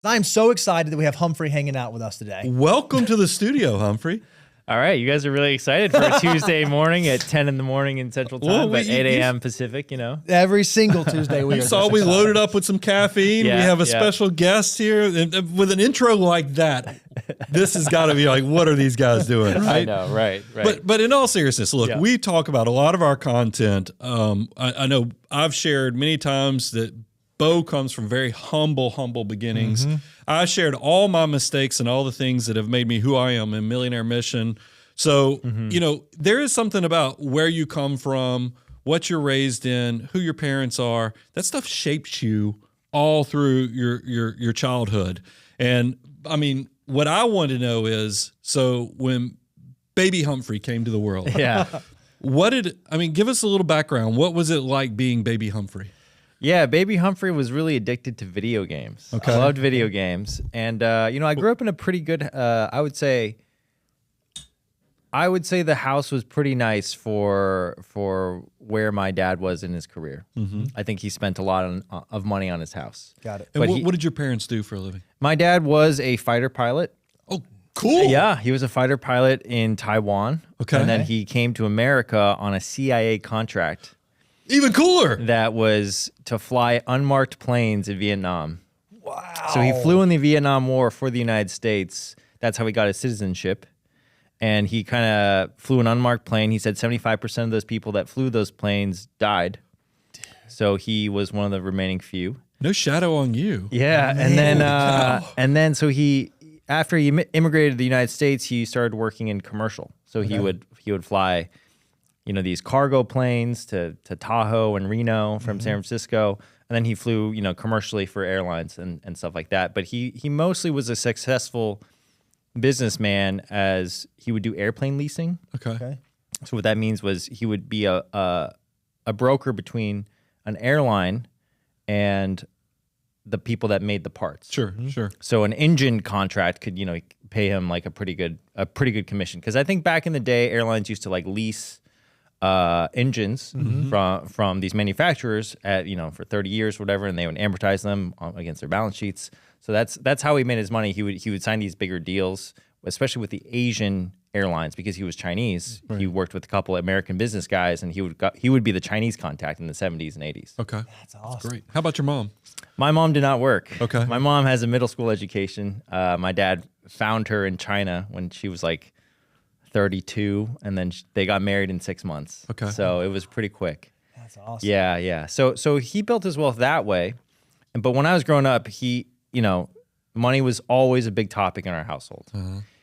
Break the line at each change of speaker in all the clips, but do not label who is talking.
I'm so excited that we have Humphrey hanging out with us today.
Welcome to the studio, Humphrey.
All right, you guys are really excited for a Tuesday morning at 10 in the morning in Central Time, but 8 a.m. Pacific, you know.
Every single Tuesday we
You saw we loaded up with some caffeine.
Yeah,
we have a special guest here. And with an intro like that, this has got to be like, what are these guys doing? Right?
I know, right.
But in all seriousness, look, we talk about a lot of our content. I know I've shared many times that Bo comes from very humble beginnings. I shared all my mistakes and all the things that have made me who I am in Millionaire Mission. So, you know, there is something about where you come from, what you're raised in, who your parents are. That stuff shapes you all through your childhood. And I mean, what I want to know is, so when baby Humphrey came to the world, give us a little background. What was it like being baby Humphrey?
Yeah, baby Humphrey was really addicted to video games.
Okay.
I loved video games. And, you know, I grew up in a pretty good, I would say the house was pretty nice for where my dad was in his career. I think he spent a lot of money on his house.
Got it.
And what did your parents do for a living?
My dad was a fighter pilot.
Oh, cool.
Yeah, he was a fighter pilot in Taiwan.
Okay.
And then he came to America on a CIA contract.
Even cooler.
That was to fly unmarked planes in Vietnam.
Wow.
So he flew in the Vietnam War for the United States. That's how he got his citizenship. And he kind of flew an unmarked plane. He said 75% of those people that flew those planes died. So he was one of the remaining few.
No shadow on you.
Yeah, and then so he, after he immigrated to the United States, he started working in commercial. So he would fly, you know, these cargo planes to Tahoe and Reno from San Francisco, and then he flew, you know, commercially for airlines and stuff like that. But he mostly was a successful businessman, as he would do airplane leasing.
Okay.
So what that means was he would be a broker between an airline and the people that made the parts.
Sure.
So an engine contract could, you know, pay him like a pretty good commission. Because I think back in the day, airlines used to like lease engines from these manufacturers at, you know, for 30 years or whatever, and they would amortize them against their balance sheets. So that's how he made his money. He would sign these bigger deals, especially with the Asian airlines, because he was Chinese. Right. He worked with a couple of American business guys, and he would be the Chinese contact in the 70s and 80s.
Okay.
That's awesome.
That's great. How about your mom?
My mom did not work.
Okay.
My mom has a middle school education. My dad found her in China when she was like 32, and then they got married in 6 months.
Okay.
So it was pretty quick.
That's awesome.
Yeah. So he built his wealth that way. But when I was growing up, you know, money was always a big topic in our household.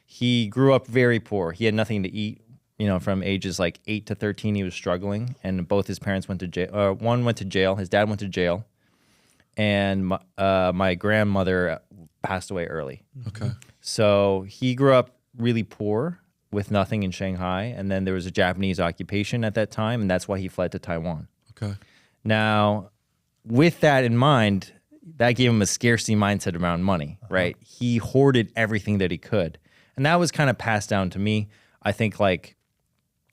He grew up very poor. He had nothing to eat. You know, from ages like 8 to 13, he was struggling, and both his parents went to jail. One went to jail. His dad went to jail, and my grandmother passed away early.
Okay.
So he grew up really poor with nothing in Shanghai, and then there was a Japanese occupation at that time, and that's why he fled to Taiwan.
Okay.
Now, with that in mind, that gave him a scarcity mindset around money, right? He hoarded everything that he could. And that was kind of passed down to me. I think, like,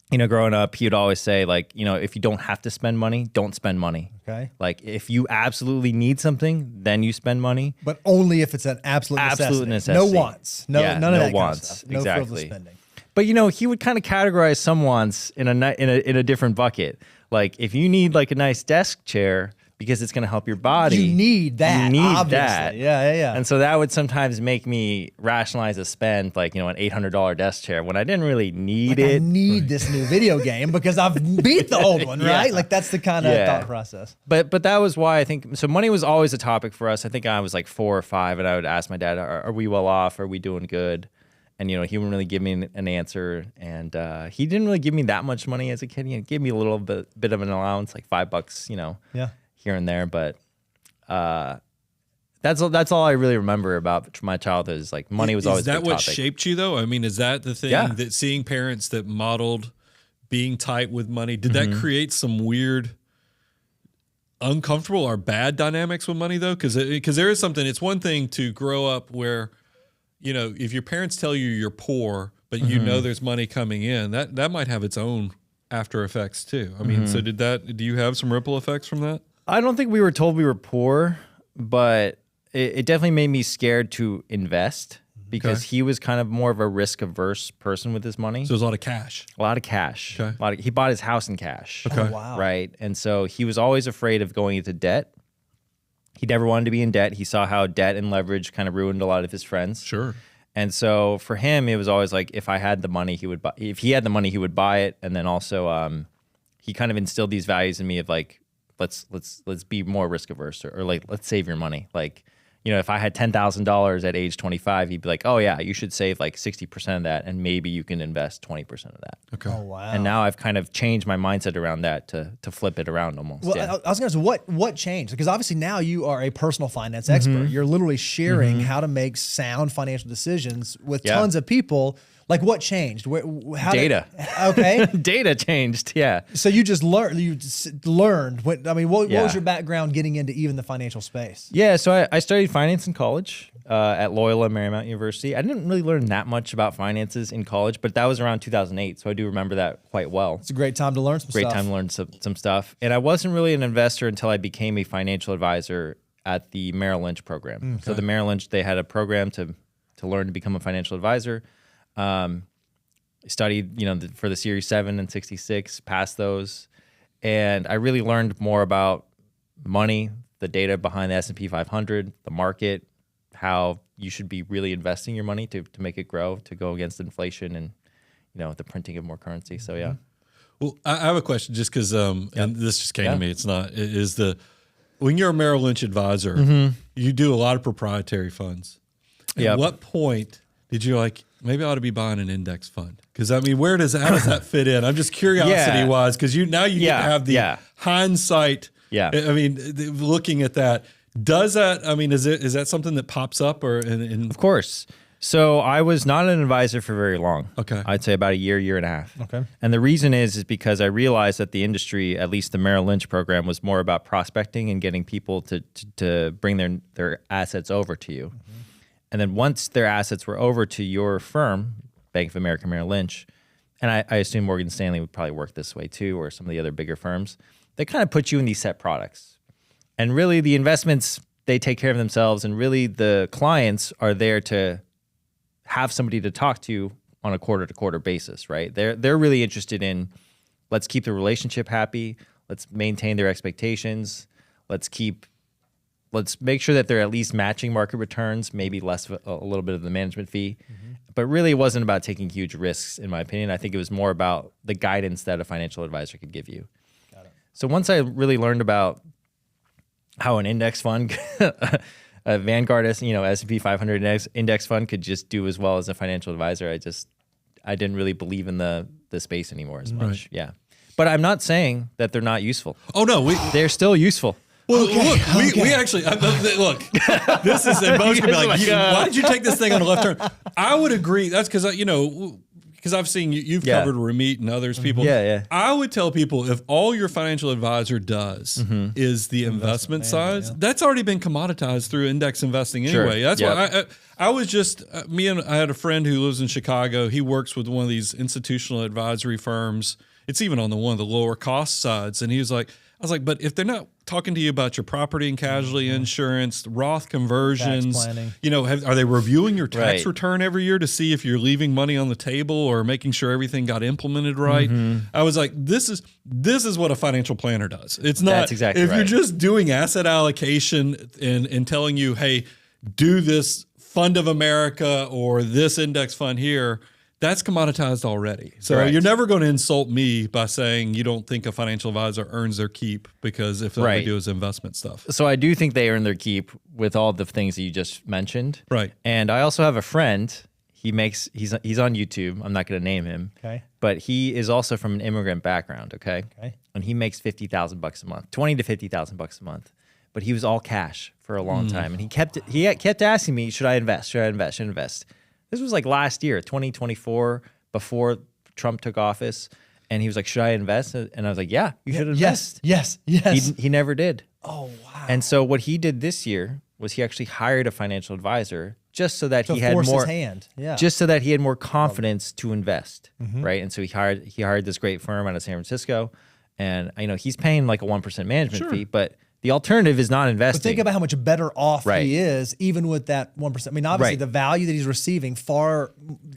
you know, growing up, he would always say, like, you know, if you don't have to spend money, don't spend money.
Okay.
Like, if you absolutely need something, then you spend money.
But only if it's an absolute necessity. No wants. None of that
wants.
kind of stuff. No frivolous spending.
But, you know, he would kind of categorize some wants in a different bucket. Like, if you need like a nice desk chair because it's going to help your body,
you need that.
You need
obviously.
that.
Yeah.
And so that would sometimes make me rationalize a spend, like, you know, an $800 desk chair when I didn't really need it.
I need this new video game because I've beat the old one, right? Like, that's the kind of thought process.
But that was why I think, so money was always a topic for us. I think I was like 4 or 5, and I would ask my dad, are we well off? Are we doing good? And, you know, he wouldn't really give me an answer. And he didn't really give me that much money as a kid. He gave me a little bit of an allowance, like $5, you know, here and there. But that's all I really remember about my childhood, is like money was always a big topic.
Is that what shaped you, though? I mean, is that the thing that seeing parents that modeled being tight with money, did that create some weird, uncomfortable or bad dynamics with money, though? Because there is something, it's one thing to grow up where, you know, if your parents tell you you're poor, but you know there's money coming in, that might have its own after effects too. I mean, so do you have some ripple effects from that?
I don't think we were told we were poor, but it definitely made me scared to invest because he was kind of more of a risk averse person with his money.
So there's a lot of cash.
A lot of cash.
Okay.
He bought his house in cash.
Okay.
Oh, wow.
Right. And so he was always afraid of going into debt. He never wanted to be in debt. He saw how debt and leverage kind of ruined a lot of his friends.
Sure.
And so for him, it was always like, if I had the money, he would buy. If he had the money, he would buy it. And then also, he kind of instilled these values in me of like, let's be more risk averse, or like, let's save your money. Like, you know, if I had $10,000 at age 25, he'd be like, oh yeah, you should save like 60% of that, and maybe you can invest 20% of that.
Okay.
Oh, wow.
And now I've kind of changed my mindset around that to flip it around almost.
Well,
Yeah.
I was going to say, what changed? Because obviously now you are a personal finance expert. You're literally sharing how to make sound financial decisions with tons of people. Like, what changed? How
Data.
Okay.
Data changed. Yeah.
So you just learned. What was your background getting into even the financial space?
Yeah, so I studied finance in college at Loyola Marymount University. I didn't really learn that much about finances in college, but that was around 2008, so I do remember that quite well.
It's a great time to learn some stuff.
Great time to learn some stuff. And I wasn't really an investor until I became a financial advisor at the Merrill Lynch program. So the Merrill Lynch, they had a program to learn to become a financial advisor. I studied, for the Series 7 and 66, passed those, and I really learned more about money, the data behind the S&P 500, the market, how you should be really investing your money to make it grow, to go against inflation and, the printing of more currency. So, yeah.
Well, I have a question just because, and this just came to me. When you're a Merrill Lynch advisor, you do a lot of proprietary funds. At what point did you maybe I ought to be buying an index fund? Because how does that fit in? I'm just curiosity wise, because you get to have the hindsight.
Yeah.
I mean, looking at that, does that? I mean, is that something that pops up or?
Of course. So I was not an advisor for very long.
Okay.
I'd say about a year and a half.
Okay.
And the reason is because I realized that the industry, at least the Merrill Lynch program, was more about prospecting and getting people to bring their assets over to you. And then once their assets were over to your firm, Bank of America, Merrill Lynch, and I assume Morgan Stanley would probably work this way too, or some of the other bigger firms, they kind of put you in these set products. And really the investments, they take care of themselves, and really the clients are there to have somebody to talk to on a quarter-to-quarter basis, right? They're really interested in, let's keep the relationship happy, let's maintain their expectations, let's make sure that they're at least matching market returns, maybe less of a little bit of the management fee. But really it wasn't about taking huge risks, in my opinion. I think it was more about the guidance that a financial advisor could give you. Got it. So once I really learned about how an index fund, a Vanguard, S&P 500 index fund could just do as well as a financial advisor, I didn't really believe in the space anymore as much.
Right.
Yeah. But I'm not saying that they're not useful.
Oh no,
they're still useful.
Well, we actually look. This is and most could be like, why did you take this thing on a left turn? I would agree. That's because because I've seen you've covered Ramit and others people.
Yeah.
I would tell people, if all your financial advisor does is the investment side, that's already been commoditized through index investing anyway. That's why I was just I had a friend who lives in Chicago. He works with one of these institutional advisory firms. It's even on one of the lower cost sides, and he was like, I was like, but if they're not talking to you about your property and casualty insurance, Roth conversions,
tax planning,
are they reviewing your tax
Right.
return every year to see if you're leaving money on the table or making sure everything got implemented right? I was like, this is what a financial planner does. It's not
That's exactly
if
right.
you're just doing asset allocation and telling you, hey, do this Fund of America or this index fund here. That's commoditized already. So
Correct.
you're never going to insult me by saying you don't think a financial advisor earns their keep, because if all they do is investment stuff.
So I do think they earn their keep with all the things that you just mentioned.
Right.
And I also have a friend. He's on YouTube. I'm not going to name him.
Okay.
But he is also from an immigrant background. Okay.
Okay.
And he makes $50,000 a month, $20,000 to $50,000 a month. But he was all cash for a long time, and he kept asking me, should I invest? Should I invest? Should I invest? This was like last year, 2024, before Trump took office, and he was like, should I invest? And I was like, yeah, you should invest.
Yes.
He never did.
Oh, wow.
And so what he did this year was he actually hired a financial advisor just so that he had
force
more
his hand. Yeah.
just so that he had more confidence to invest, right? And so he hired this great firm out of San Francisco, and he's paying like a 1% management fee, but The alternative is not investing.
But think about how much better off
Right.
he is, even with that 1%. I mean, obviously,
Right.
the value that he's receiving far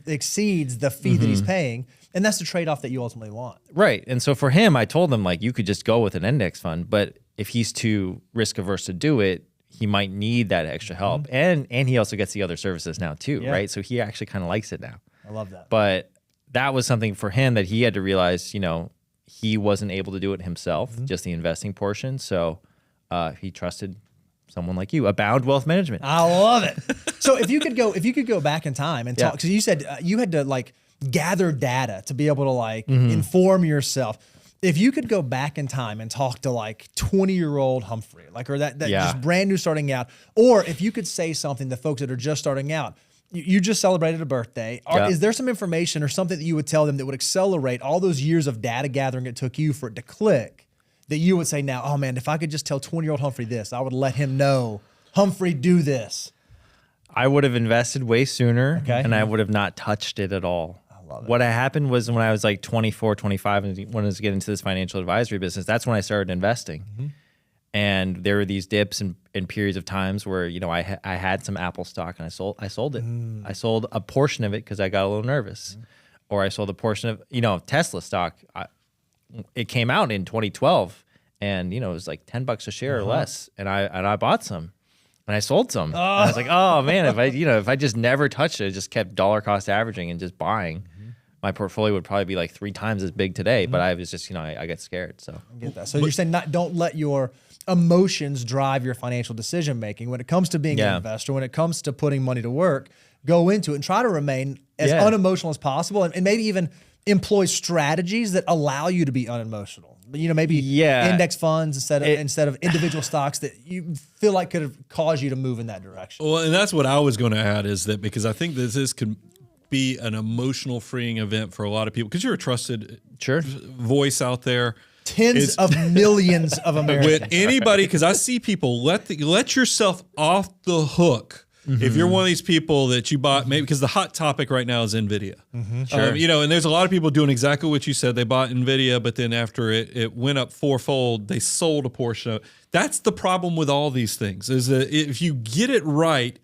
exceeds the fee that he's paying, and that's the trade-off that you ultimately want.
Right. And so for him, I told him, like, you could just go with an index fund, but if he's too risk averse to do it, he might need that extra help. And he also gets the other services now too, right? So he actually kind of likes it now.
I love that.
But that was something for him that he had to realize, you know, he wasn't able to do it himself, just the investing portion. So he trusted someone like you, Abound Wealth Management.
I love it. So if you could go back in time and talk, because you said you had to like gather data to be able to like inform yourself. If you could go back in time and talk to like 20-year-old Humphrey, like, or that just brand new starting out, or if you could say something to folks that are just starting out, you just celebrated a birthday. Is there some information or something that you would tell them that would accelerate all those years of data gathering it took you for it to click, that you would say now, oh man, if I could just tell 20-year-old Humphrey this, I would let him know, Humphrey, do this.
I would have invested way sooner, and I would have not touched it at all. What happened was when I was like 24, 25, and when I was getting into this financial advisory business, that's when I started investing. And there were these dips and periods of times where, you know, I had some Apple stock and I sold it. I sold a portion of it because I got a little nervous. Or I sold a portion of, you know, Tesla stock. It came out in 2012 and, you know, it was like $10 a share or less. And I bought some. And I sold some. And I was like, oh man, if I just never touched it, just kept dollar cost averaging and just buying, my portfolio would probably be like 3 times as big today. But I was just, you know, I get scared. So
I get that. So you're saying don't let your emotions drive your financial decision making. When it comes to being an investor, when it comes to putting money to work, go into it and try to remain as unemotional as possible, and maybe even employ strategies that allow you to be unemotional. You know, maybe index funds instead of individual stocks that you feel like could have caused you to move in that direction.
Well, and that's what I was going to add, is that because I think this could be an emotional freeing event for a lot of people, because you're a trusted voice out there.
Tens of millions of Americans.
With anybody, because I see people let yourself off the hook. If you're one of these people that you bought, maybe because the hot topic right now is NVIDIA. You know, and there's a lot of people doing exactly what you said. They bought NVIDIA, but then after it went up 4-fold, they sold a portion of it. That's the problem with all these things, is that if you get it right,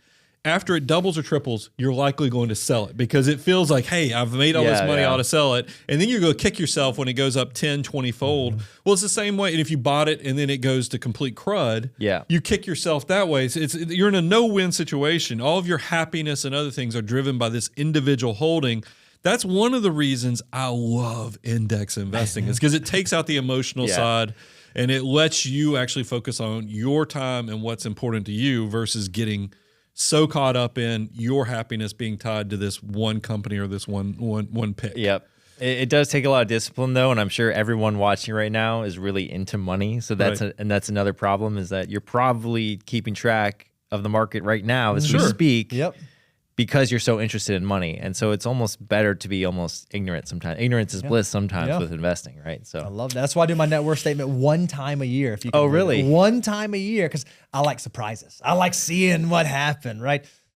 after it doubles or triples, you're likely going to sell it because it feels like, hey, I've made all this money, I ought to sell it. And then you're going to kick yourself when it goes up 10, 20-fold. Well, it's the same way. And if you bought it and then it goes to complete crud, you kick yourself that way. So you're in a no-win situation. All of your happiness and other things are driven by this individual holding. That's one of the reasons I love index investing, is because it takes out the emotional side and it lets you actually focus on your time and what's important to you versus getting so caught up in your happiness being tied to this one company or this one pick.
Yep. It does take a lot of discipline though, and I'm sure everyone watching right now is really into money. So that's that's another problem, is that you're probably keeping track of the market right now as we speak. Because you're so interested in money. And so it's almost better to be almost ignorant sometimes. Ignorance is bliss sometimes with investing, right? So
I love that. That's why I do my net worth statement one time a year. If you can
really?
One time a year, because I like surprises. I like seeing what happened, right?